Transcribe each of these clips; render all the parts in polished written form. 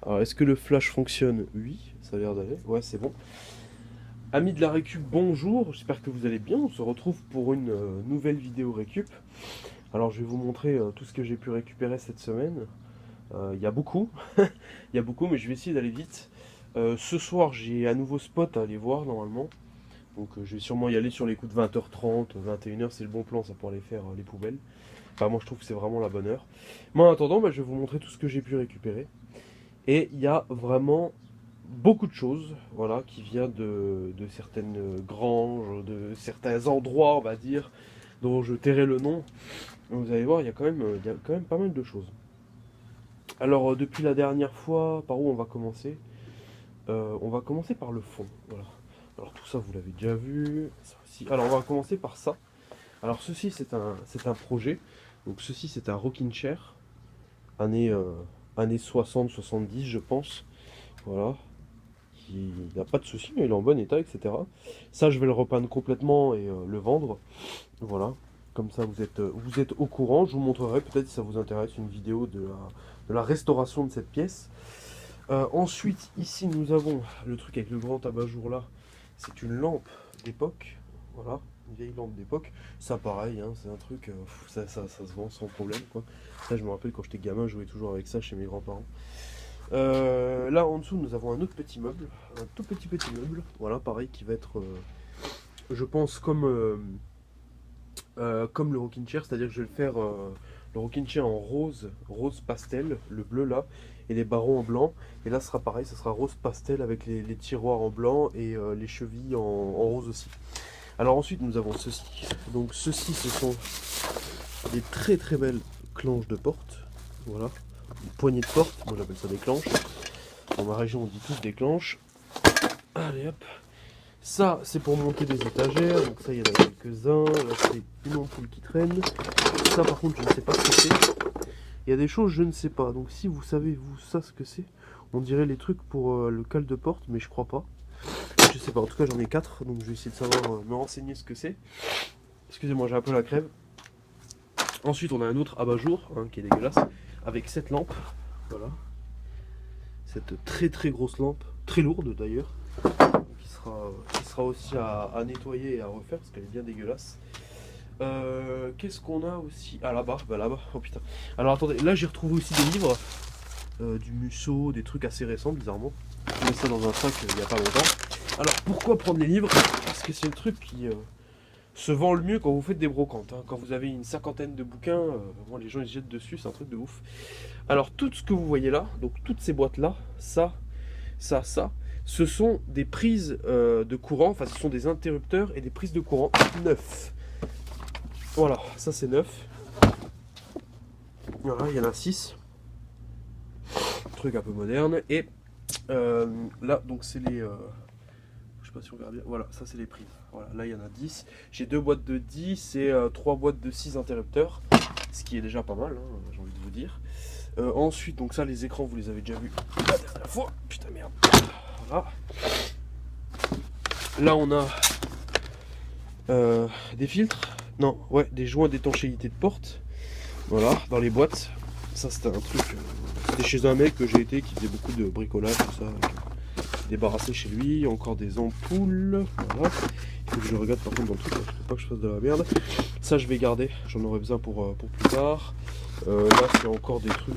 Alors, est-ce que le flash fonctionne? Oui, ça a l'air d'aller. Ouais, c'est bon. Amis de la récup, bonjour. J'espère que vous allez bien. On se retrouve pour une nouvelle vidéo récup. Alors, je vais vous montrer tout ce que j'ai pu récupérer cette semaine. Il y a beaucoup. Il y a beaucoup, mais je vais essayer d'aller vite. Ce soir, j'ai un nouveau spot à aller voir normalement. Donc, je vais sûrement y aller sur les coups de 20h30, 21h. C'est le bon plan, ça, pour aller faire les poubelles. Enfin, moi, je trouve que c'est vraiment la bonne heure. Mais en attendant, je vais vous montrer tout ce que j'ai pu récupérer. Et il y a vraiment beaucoup de choses, voilà, qui vient de certaines granges, de certains endroits, on va dire, dont je tairai le nom. Vous allez voir, il y a quand même pas mal de choses. Alors, depuis la dernière fois, par où on va commencer? On va commencer par le fond, voilà. Alors tout ça, vous l'avez déjà vu. Ça aussi. Alors, on va commencer par ça. Alors, ceci, c'est un projet. Donc, ceci, c'est un rocking chair, année, années 60-70, je pense. Voilà. Il n'a pas de souci, il est en bon état, etc. Ça, je vais le repeindre complètement et le vendre. Voilà. Comme ça, vous êtes au courant. Je vous montrerai peut-être si ça vous intéresse une vidéo de la restauration de cette pièce. Ensuite, ici, nous avons le truc avec le grand abat-jour là. C'est une lampe d'époque. Voilà, une vieille lampe d'époque. Ça, pareil, hein, c'est un truc, ça se vend sans problème, quoi. Ça, je me rappelle quand j'étais gamin, je jouais toujours avec ça chez mes grands-parents. Là en dessous nous avons un autre petit meuble, un tout petit meuble, voilà pareil qui va être, je pense comme le rocking chair, c'est-à-dire que je vais le faire le rocking chair en rose, rose pastel, le bleu là, et les barreaux en blanc, et là ce sera pareil, ce sera rose pastel avec les tiroirs en blanc et les chevilles en rose aussi. Alors ensuite nous avons ceci, donc ceci ce sont des très très belles clenches de porte, voilà. Une poignée de porte, moi j'appelle ça des clenches. Dans ma région on dit tous des clenches. Allez hop. Ça c'est pour monter des étagères, donc ça il y en a quelques-uns. Là c'est une ampoule qui traîne. Ça par contre je ne sais pas ce que c'est. Il y a des choses je ne sais pas, donc si vous savez vous ça ce que c'est, on dirait les trucs pour le cal de porte, mais je crois pas. Je sais pas, en tout cas j'en ai 4, donc je vais essayer de savoir me renseigner ce que c'est. Excusez-moi j'ai un peu la crève. Ensuite on a un autre abat-jour hein, qui est dégueulasse, avec cette lampe. Voilà. Cette très très grosse lampe, très lourde d'ailleurs, qui sera aussi à nettoyer et à refaire parce qu'elle est bien dégueulasse. Qu'est-ce qu'on a aussi? Ah là-bas, là-bas, oh putain. Alors attendez, là j'ai retrouvé aussi des livres, du Musso, des trucs assez récents bizarrement. J'ai mis ça dans un sac il n'y a pas longtemps. Alors pourquoi prendre les livres? Parce que c'est le truc qui se vend le mieux quand vous faites des brocantes. Hein. Quand vous avez une cinquantaine de bouquins, bon, les gens ils se jettent dessus, c'est un truc de ouf. Alors tout ce que vous voyez là, donc toutes ces boîtes là, ça, ce sont des prises de courant, enfin ce sont des interrupteurs et des prises de courant neufs. Voilà, ça c'est neuf. Voilà, il y en a 6. Truc un peu moderne. Et là, donc c'est les... je sais pas si on verra bien. Voilà, ça c'est les prises. Voilà, là il y en a 10. J'ai 2 boîtes de 10 et 3 boîtes de 6 interrupteurs. Ce qui est déjà pas mal, hein, j'ai envie de vous dire. Ensuite, donc ça, les écrans, vous les avez déjà vus la dernière fois. Putain, merde. Voilà. Là, on a des filtres. Non, ouais, des joints d'étanchéité de porte. Voilà, dans les boîtes. Ça, c'était un truc. C'était chez un mec que j'ai été qui faisait beaucoup de bricolage, tout ça. Débarrassé chez lui. Encore des ampoules. Voilà. Il faut que je regarde par contre dans le truc. Il ne faut pas que je fasse de la merde. Ça, je vais garder. J'en aurai besoin pour plus tard. Là c'est encore des trucs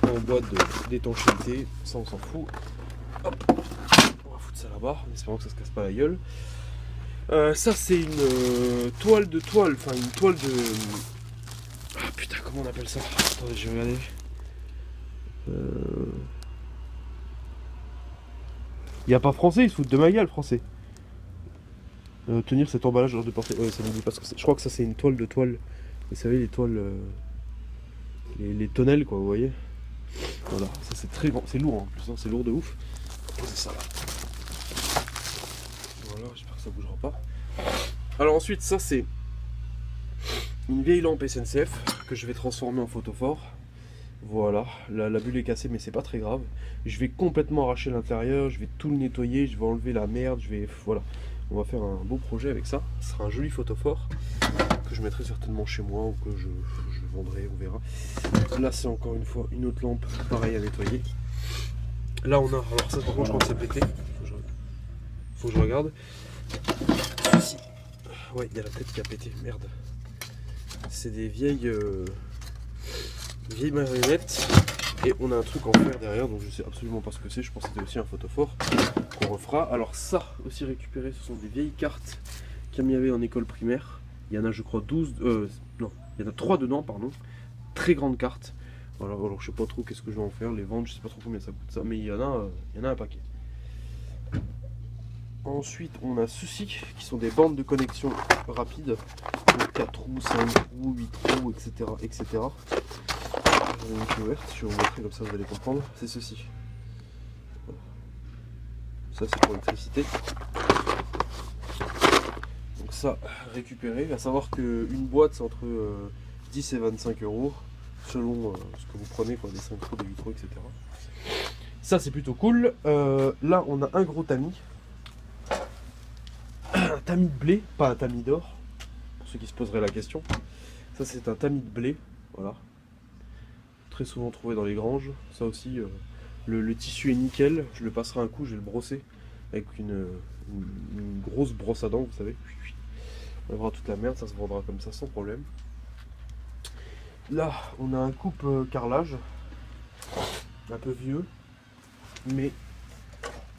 en boîte d'étanchéité, ça on s'en fout. Hop. On va foutre ça là-bas, en espérant que ça se casse pas la gueule. Ça c'est une toile, enfin une toile de... Ah putain comment on appelle ça? Attendez je vais regarder. Il n'y a pas français, ils se foutent de ma gueule français. Tenir cet emballage lors de portée. Ouais ça me dit pas ce que c'est. Je crois que ça c'est une toile de toile. Vous savez les toiles... les tonnelles quoi vous voyez. Voilà, ça c'est très grand, c'est lourd en plus, hein, c'est lourd de ouf. Posez ça là. Voilà, j'espère que ça bougera pas. Alors ensuite ça c'est une vieille lampe SNCF que je vais transformer en photophore. Voilà, la bulle est cassée mais c'est pas très grave. Je vais complètement arracher l'intérieur, je vais tout le nettoyer, je vais enlever la merde, voilà. On va faire un beau projet avec ça. Ce sera un joli photophore que je mettrai certainement chez moi ou que je vendrai, on verra. Là c'est encore une fois une autre lampe, pareil à nettoyer. Là on a, alors ça par contre je crois que c'est pété, faut que je regarde. Ceci, ouais il y a la tête qui a pété, merde. C'est des vieilles marionnettes et on a un truc en fer derrière, donc je sais absolument pas ce que c'est, je pense que c'était aussi un photophore qu'on refera. Alors ça aussi récupéré, ce sont des vieilles cartes qu'il y avait en école primaire. Il y en a je crois 12, non, il y en a 3 dedans pardon, très grandes cartes. Voilà, alors je sais pas trop qu'est-ce que je vais en faire, les vendre, je sais pas trop combien ça coûte ça, mais il y en a un paquet. Ensuite on a ceux-ci qui sont des bandes de connexion rapides, donc 4 trous, 5 trous, 8 trous, etc. etc. J'en ai une qui est ouverte, je vais vous montrer comme ça vous allez comprendre, c'est ceci. Ça c'est pour l'électricité. Donc ça récupéré, à savoir qu'une boîte c'est entre 10 et 25 euros. Selon ce que vous prenez, quoi, des 5 trous, des 8 trous, etc. Ça c'est plutôt cool. Là on a un gros tamis. Un tamis de blé, pas un tamis d'or, pour ceux qui se poseraient la question. Ça c'est un tamis de blé, voilà. Très souvent trouvé dans les granges. Ça aussi, le tissu est nickel. Je le passerai un coup, je vais le brosser avec une grosse brosse à dents, vous savez. On verra toute la merde, ça se vendra comme ça sans problème. Là, on a un coupe carrelage, un peu vieux, mais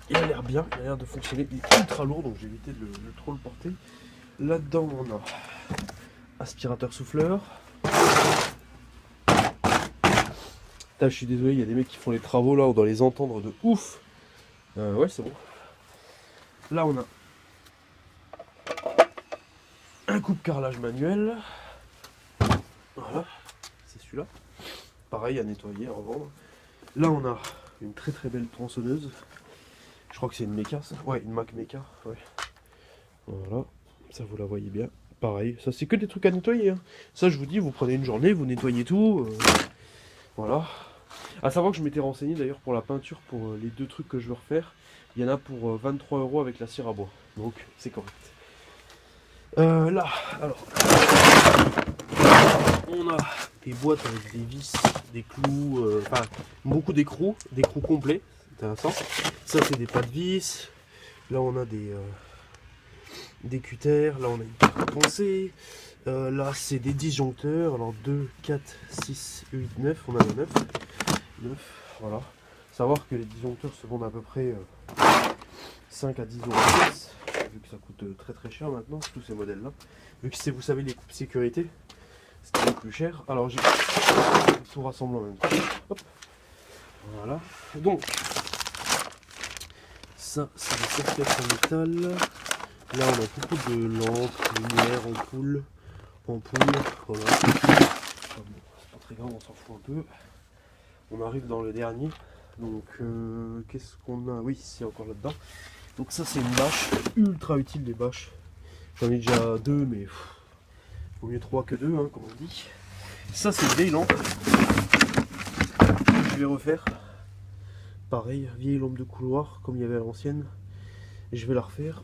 il a l'air bien, il a l'air de fonctionner. Il est ultra lourd, donc j'ai évité de trop le porter. Là-dedans, on a aspirateur souffleur. Putain, je suis désolé, il y a des mecs qui font les travaux là, on doit les entendre de ouf. Ouais, c'est bon. Là, on a un coupe carrelage manuel. Voilà. Celui-là, pareil à nettoyer, à revendre. Là on a une très très belle tronçonneuse, je crois que c'est une Mecha ça, ouais une Mac Mecha, ouais. Voilà, ça vous la voyez bien, pareil, ça c'est que des trucs à nettoyer, hein. Ça je vous dis, vous prenez une journée, vous nettoyez tout, voilà. À savoir que je m'étais renseigné d'ailleurs pour la peinture, pour les 2 trucs que je veux refaire, il y en a pour 23 euros avec la cire à bois, donc c'est correct. Là, alors, on a des boîtes avec des vis, des clous, enfin beaucoup d'écrous complets, c'est intéressant. Ça c'est des pas de vis. Là on a des cutters, là on a une carte poncée. Là c'est des disjoncteurs, alors 2, 4, 6, 8, 9, on a le 9, voilà. Savoir que les disjoncteurs se vendent à peu près 5 à 10 euros la pièce, vu que ça coûte très très cher maintenant, tous ces modèles là. Vu que c'est, vous savez, les coupes sécurité, c'est le plus cher. Alors j'ai tout rassemblé en même temps. Hop. Voilà. Donc, ça c'est des cerclettes en métal. Là on a beaucoup de lampes, lumières, ampoules, voilà. Ah bon, c'est pas très grave, on s'en fout un peu. On arrive dans le dernier. Donc qu'est-ce qu'on a? Oui, c'est encore là-dedans. Donc ça c'est une bâche, ultra utile les bâches. J'en ai déjà 2, mais vaut mieux 3 que 2, hein, comme on dit. Ça c'est une vieille lampe. Je vais refaire. Pareil, vieille lampe de couloir, comme il y avait à l'ancienne. Et je vais la refaire.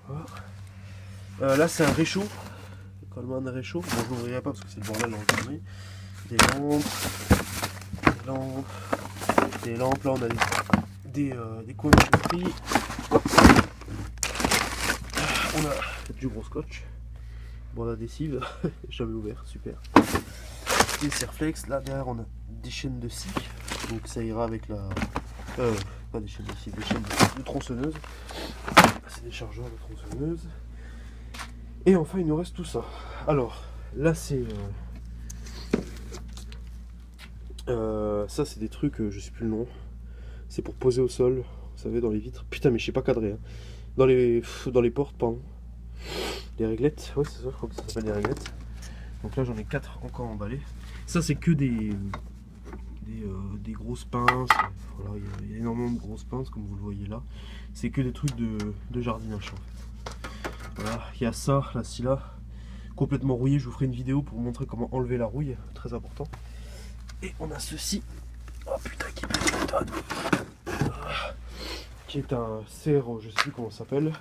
Voilà. Là c'est un réchaud. Coleman réchaud. Bon, je n'ouvrirai pas parce que c'est le bordel dans le journée. Des lampes. Là on a des coins de prix. On a du gros scotch, bon, on a des cives, jamais ouvert, super. Des serflex, là derrière on a des chaînes de scie, donc ça ira avec la... pas des chaînes de scie, des chaînes de tronçonneuse. C'est des chargeurs de tronçonneuse. Et enfin il nous reste tout ça. Alors, là c'est... ça c'est des trucs, je sais plus le nom. C'est pour poser au sol, vous savez, dans les vitres. Putain mais je sais pas cadrer, hein. Dans les portes, pardon. Les réglettes, ouais c'est ça, je crois que ça s'appelle des réglettes. Donc là j'en ai 4 encore emballés. Ça c'est que des grosses pinces. Voilà, il y a énormément de grosses pinces comme vous le voyez là. C'est que des trucs de jardinage en fait. Voilà, il y a ça, la scie là, complètement rouillé. Je vous ferai une vidéo pour vous montrer comment enlever la rouille, très important. Et on a ceci. Oh putain qui putain. Qui est un serre, je sais plus comment ça s'appelle.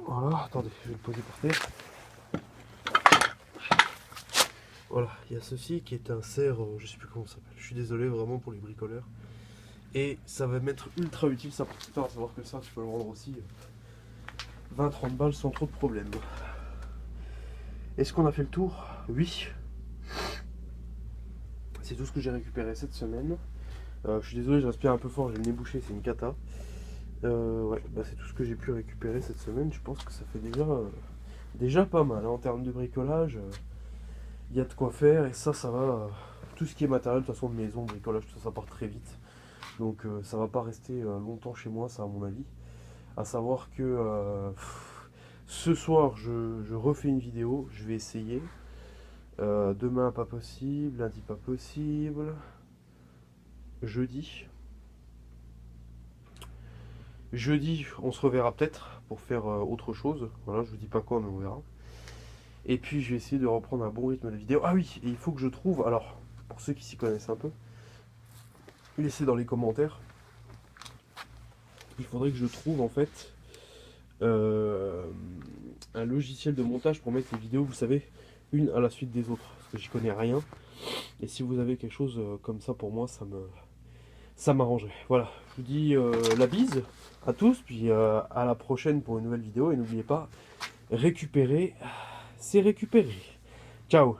Voilà, attendez, je vais le poser par terre. Voilà, il y a ceci qui est un serre, je sais plus comment ça s'appelle. Je suis désolé vraiment pour les bricoleurs. Et ça va m'être ultra utile ça pour plus tard, à savoir que ça tu peux le vendre aussi 20-30 balles sans trop de problème. Est-ce qu'on a fait le tour? Oui. C'est tout ce que j'ai récupéré cette semaine. Je suis désolé, j'inspire un peu fort, j'ai le nez bouché, c'est une cata. Ouais, bah c'est tout ce que j'ai pu récupérer cette semaine. Je pense que ça fait déjà pas mal hein, en termes de bricolage. Il y a de quoi faire et ça va. Tout ce qui est matériel, de toute façon, de maison, bricolage, tout ça, ça part très vite. Donc ça va pas rester longtemps chez moi, ça à mon avis. À savoir que ce soir, je refais une vidéo, je vais essayer. Demain, pas possible. Lundi, pas possible. Jeudi. Jeudi, on se reverra peut-être pour faire autre chose. Voilà, je vous dis pas quoi, mais on verra. Et puis, je vais essayer de reprendre un bon rythme de vidéo. Ah oui, et il faut que je trouve. Alors, pour ceux qui s'y connaissent un peu, laissez dans les commentaires. Il faudrait que je trouve en fait euh, un logiciel de montage pour mettre les vidéos, vous savez, une à la suite des autres. Parce que j'y connais rien. Et si vous avez quelque chose comme ça pour moi, ça m'arrangerait. Voilà, je vous dis la bise à tous, puis à la prochaine pour une nouvelle vidéo. Et n'oubliez pas, récupérer, c'est récupérer. Ciao.